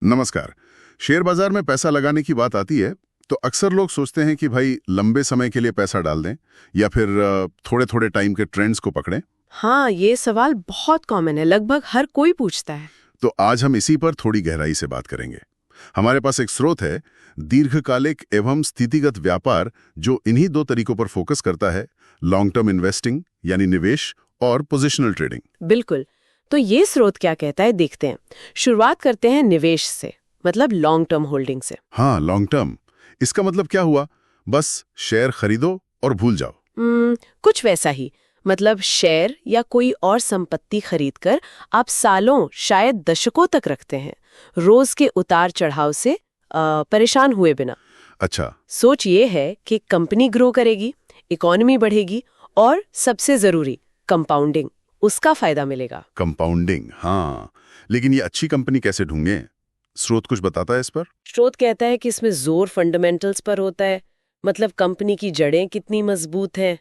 नमस्कार। शेयर बाजार में पैसा लगाने की बात आती है तो अक्सर लोग सोचते हैं कि भाई लंबे समय के लिए पैसा डाल दें या फिर थोड़े थोड़े टाइम के ट्रेंड्स को पकड़ें। हाँ, ये सवाल बहुत कॉमन है, लगभग हर कोई पूछता है। तो आज हम इसी पर थोड़ी गहराई से बात करेंगे। हमारे पास एक स्रोत है, दीर्घकालिक एवं स्थितिगत व्यापार, जो इन्हीं दो तरीकों पर फोकस करता है, लॉन्ग टर्म इन्वेस्टिंग यानी निवेश और पोजिशनल ट्रेडिंग। बिल्कुल। तो ये स्रोत क्या कहता है, देखते हैं। शुरुआत करते हैं निवेश से, मतलब लॉन्ग टर्म होल्डिंग से। हाँ, लॉन्ग टर्म। इसका मतलब क्या हुआ? बस शेयर खरीदो और भूल जाओ। कुछ वैसा ही। मतलब शेयर या कोई और संपत्ति खरीदकर आप सालों, शायद दशकों तक रखते हैं, रोज के उतार चढ़ाव से परेशान हुए बिना। अच्छा। सोच ये है कि कंपनी ग्रो करेगी, इकोनॉमी बढ़ेगी और सबसे जरूरी कंपाउंडिंग, उसका फायदा मिलेगा। कंपाउंडिंग, हाँ। लेकिन ये अच्छी कंपनी कैसे ढूंढें? स्रोत कुछ बताता है इस पर? स्रोत कहता है कि इसमें जोर फंडामेंटल्स पर होता है। मतलब कंपनी की जड़ें कितनी मजबूत हैं।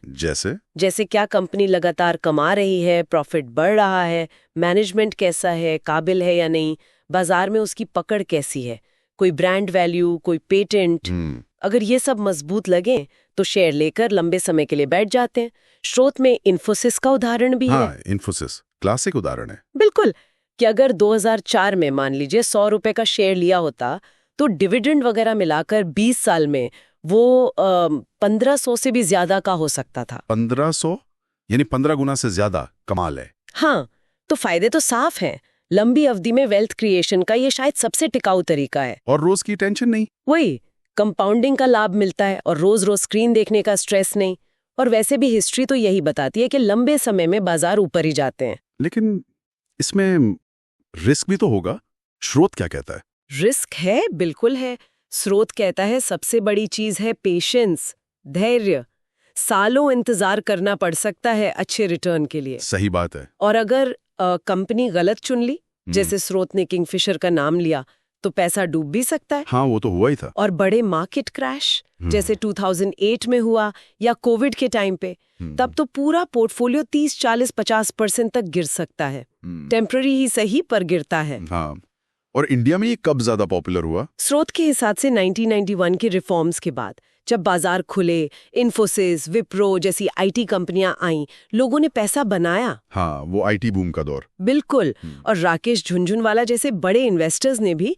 जैसे क्या कंपनी लगातार कमा रही है, प्रॉफिट बढ़ रहा है, मैनेजमेंट कैसा है, काबिल है या नहीं, बाजार में उसकी पकड़ कैसी है, कोई ब्रांड वैल्यू, कोई पेटेंट। अगर ये सब मजबूत लगे तो शेयर लेकर लंबे समय के लिए बैठ जाते हैं। स्रोत में इन्फोसिस का उदाहरण भी है। इन्फोसिस क्लासिक उदाहरण है। बिल्कुल, कि अगर 2004 में मान लीजिए 100 रुपए का शेयर लिया होता तो डिविडेंड वगैरह मिलाकर 20 साल में वो 1500 से भी ज्यादा का हो सकता था। 1500 यानी 15 गुना से ज्यादा। कमाल है। हाँ, तो फायदे तो साफ हैं। लंबी अवधि में वेल्थ क्रिएशन का ये शायद सबसे टिकाऊ तरीका है। और रोज की टेंशन नहीं। वही, कंपाउंडिंग का लाभ मिलता है और रोज रोज स्क्रीन देखने का स्ट्रेस नहीं। और वैसे भी हिस्ट्री तो यही बताती है कि लंबे समय में बाजार ऊपर ही जाते हैं। लेकिन इसमें रिस्क भी तो होगा। स्रोत क्या कहता है? रिस्क है, बिल्कुल है। स्रोत कहता है सबसे बड़ी चीज है पेशेंस, धैर्य। सालों इंतजार करना पड़ सकता है अच्छे रिटर्न के लिए। सही बात है। और अगर कंपनी गलत चुन ली, जैसे स्रोत ने किंगफिशर का नाम लिया, तो पैसा डूब भी सकता है। हाँ, वो तो हुआ ही था। और बड़े मार्केट क्रैश जैसे 2008 में हुआ या कोविड के टाइम पे, तब तो पूरा पोर्टफोलियो 30, 40, 50% तक गिर सकता है। टेम्पररी ही सही, पर गिरता है। हाँ। और इंडिया में ये कब ज्यादा पॉपुलर हुआ? स्रोत के हिसाब से 1991 के रिफॉर्म्स के बाद, जब बाजार खुले, इन्फोसिस, विप्रो जैसी आईटी कंपनियां आईं, लोगों ने पैसा बनाया। हाँ, वो आईटी बूम का दौर। बिल्कुल। और राकेश झुनझुनवाला जैसे बड़े इन्वेस्टर्स ने भी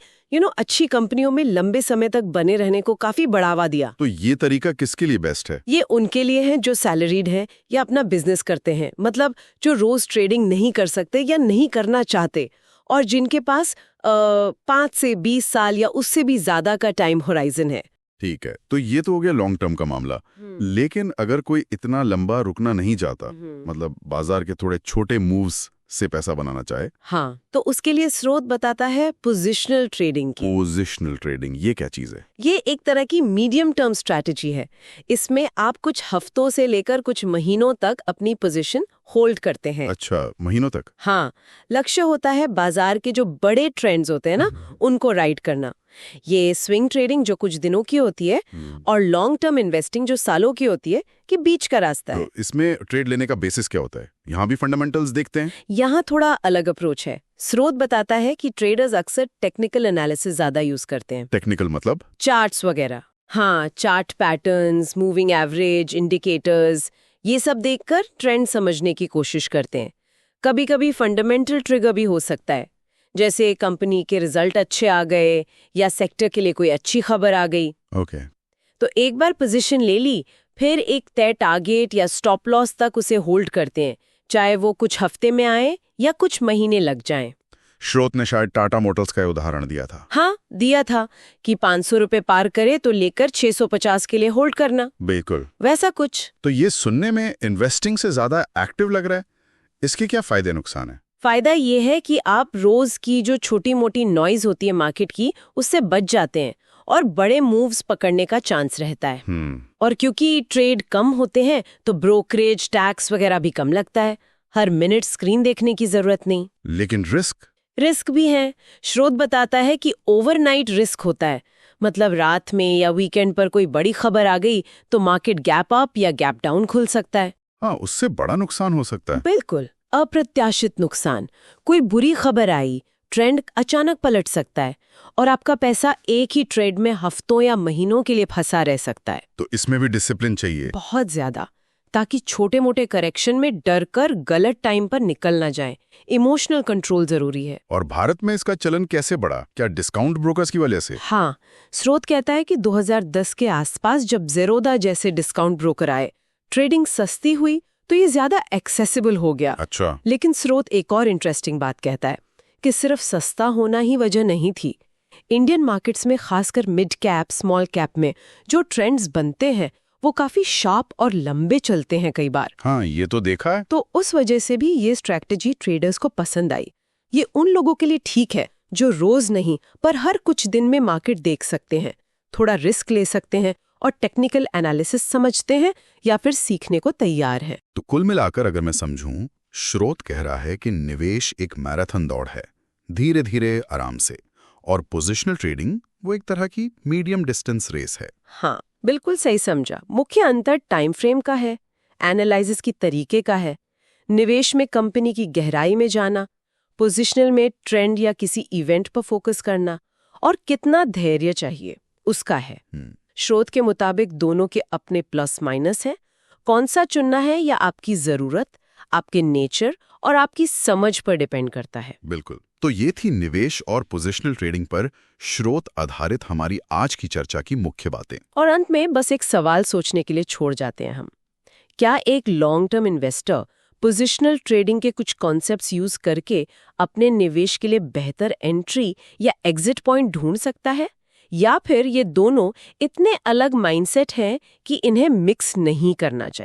अच्छी कंपनियों में लंबे समय तक बने रहने को काफी बढ़ावा दिया। तो ये तरीका किसके लिए बेस्ट है? ये उनके लिए है जो सैलरीड हैं या अपना बिजनेस करते हैं, मतलब जो रोज ट्रेडिंग नहीं कर सकते या नहीं करना चाहते, और जिनके पास 5 से 20 साल या उससे भी ज्यादा का टाइम होराइजन है। ठीक है, तो ये तो हो गया लॉन्ग टर्म का मामला। लेकिन अगर कोई इतना लंबा रुकना नहीं चाहता, मतलब बाजार के थोड़े छोटे मूव्स से पैसा बनाना चाहे, हाँ, तो उसके लिए स्रोत बताता है पोजिशनल ट्रेडिंग की। पोजिशनल ट्रेडिंग ये क्या चीज है? ये एक तरह की मीडियम टर्म स्ट्रैटेजी है। इसमें आप कुछ हफ्तों से लेकर कुछ महीनों तक अपनी पोजीशन होल्ड करते हैं। अच्छा, महीनों तक? हाँ, लक्ष्य होता है बाजार के जो बड़े ट्रेंड्स होते हैं ना, उनको राइड करना। ये स्विंग ट्रेडिंग जो कुछ दिनों की होती है, और लॉन्ग टर्म इन्वेस्टिंग जो सालों की होती है, कि बीच का रास्ता है। तो इसमें ट्रेड लेने का बेसिस क्या होता है? यहाँ भी फंडामेंटल्स देखते हैं? यहाँ थोड़ा अलग अप्रोच है। स्रोत बताता है कि ट्रेडर्स अक्सर टेक्निकल एनालिसिस ज्यादा यूज करते हैं। टेक्निकल मतलब? चार्ट्स वगैरह। हाँ, chart patterns, moving average, indicators, ये सब देखकर ट्रेंड समझने की कोशिश करते हैं। कभी कभी फंडामेंटल ट्रिगर भी हो सकता है, जैसे कंपनी के रिजल्ट अच्छे आ गए या सेक्टर के लिए कोई अच्छी खबर आ गई। ओके। तो एक बार पोजीशन ले ली, फिर एक तय टारगेट या स्टॉप लॉस तक उसे होल्ड करते हैं, चाहे वो कुछ हफ्ते में आए या कुछ महीने लग जाएं। स्रोत ने शायद टाटा मोटर्स का उदाहरण दिया था। हाँ, दिया था कि 500 रुपए पार करे तो लेकर 650 के लिए होल्ड करना। बिल्कुल वैसा कुछ। तो ये सुनने में इन्वेस्टिंग से ज्यादा एक्टिव लग रहा है। इसके क्या फायदे नुकसान है? फायदा ये है कि आप रोज की जो छोटी मोटी नॉइज होती है मार्केट की, उससे बच जाते हैं और बड़े मूव्स पकड़ने का चांस रहता है। और क्योंकि ट्रेड कम होते हैं तो ब्रोकरेज, टैक्स वगैरह भी कम लगता है। हर मिनट स्क्रीन देखने की जरूरत नहीं। लेकिन रिस्क भी है। स्रोत बताता है कि ओवरनाइट रिस्क होता है। मतलब रात में या वीकेंड पर कोई बड़ी खबर आ गई तो मार्केट गैप अप या गैप डाउन खुल सकता है। हाँ, उससे बड़ा नुकसान हो सकता है। बिल्कुल, अप्रत्याशित नुकसान। कोई बुरी खबर आई, ट्रेंड अचानक पलट सकता है और आपका पैसा एक ही ट्रेड में हफ्तों या महीनों के लिए फंसा रह सकता है। तो इसमें भी डिसिप्लिन चाहिए, बहुत ज्यादा, ताकि छोटे मोटे करेक्शन में डर कर गलत टाइम पर निकल ना जाए। इमोशनल कंट्रोल जरूरी है। और भारत में इसका चलन कैसे बढ़ा? क्या डिस्काउंट ब्रोकर्स की वजह से? हाँ, स्रोत कहता है कि 2010 के आसपास जब ज़ेरोदा जैसे डिस्काउंट ब्रोकर आए, ट्रेडिंग सस्ती हुई तो ये ज्यादा एक्सेसिबल हो गया। अच्छा। लेकिन स्रोत एक और इंटरेस्टिंग बात कहता है कि सिर्फ सस्ता होना ही वजह नहीं थी। इंडियन मार्केट्स में, खासकर मिड कैप, स्मॉल कैप में जो ट्रेंड्स बनते हैं वो काफी शार्प और लंबे चलते हैं कई बार। हाँ, ये तो देखा है। तो उस वजह से भी ये स्ट्रैटेजी ट्रेडर्स को पसंद आई। ये उन लोगों के लिए ठीक है जो रोज नहीं पर हर कुछ दिन में मार्केट देख सकते हैं, थोड़ा रिस्क ले सकते हैं और टेक्निकल एनालिसिस समझते हैं या फिर सीखने को तैयार हैं। तो कुल मिलाकर अगर मैं समझूं, स्रोत कह रहा है कि निवेश एक मैराथन दौड़ है, धीरे धीरे आराम से, और पोजिशनल ट्रेडिंग वो एक तरह की मीडियम डिस्टेंस रेस है। हाँ, बिल्कुल सही समझा। मुख्य अंतर टाइम फ्रेम का है, एनालिसिस की तरीके का है। निवेश में कंपनी की गहराई में जाना, पोजिशनल में ट्रेंड या किसी इवेंट पर फोकस करना, और कितना धैर्य चाहिए उसका है। स्रोत के मुताबिक दोनों के अपने प्लस माइनस हैं। कौन सा चुनना है या आपकी जरूरत, आपके नेचर और आपकी समझ पर डिपेंड करता है। बिल्कुल। तो ये थी निवेश और पोजिशनल ट्रेडिंग पर स्रोत आधारित हमारी आज की चर्चा की मुख्य बातें। और अंत में बस एक सवाल सोचने के लिए छोड़ जाते हैं हम। क्या एक long term investor positional trading के कुछ कॉन्सेप्ट्स यूज करके अपने निवेश के लिए बेहतर एंट्री या एग्जिट पॉइंट ढूंढ सकता है, या फिर ये दोनों इतने अलग माइंडसेट हैं कि इन्हें मिक्स नहीं करना चाहिए?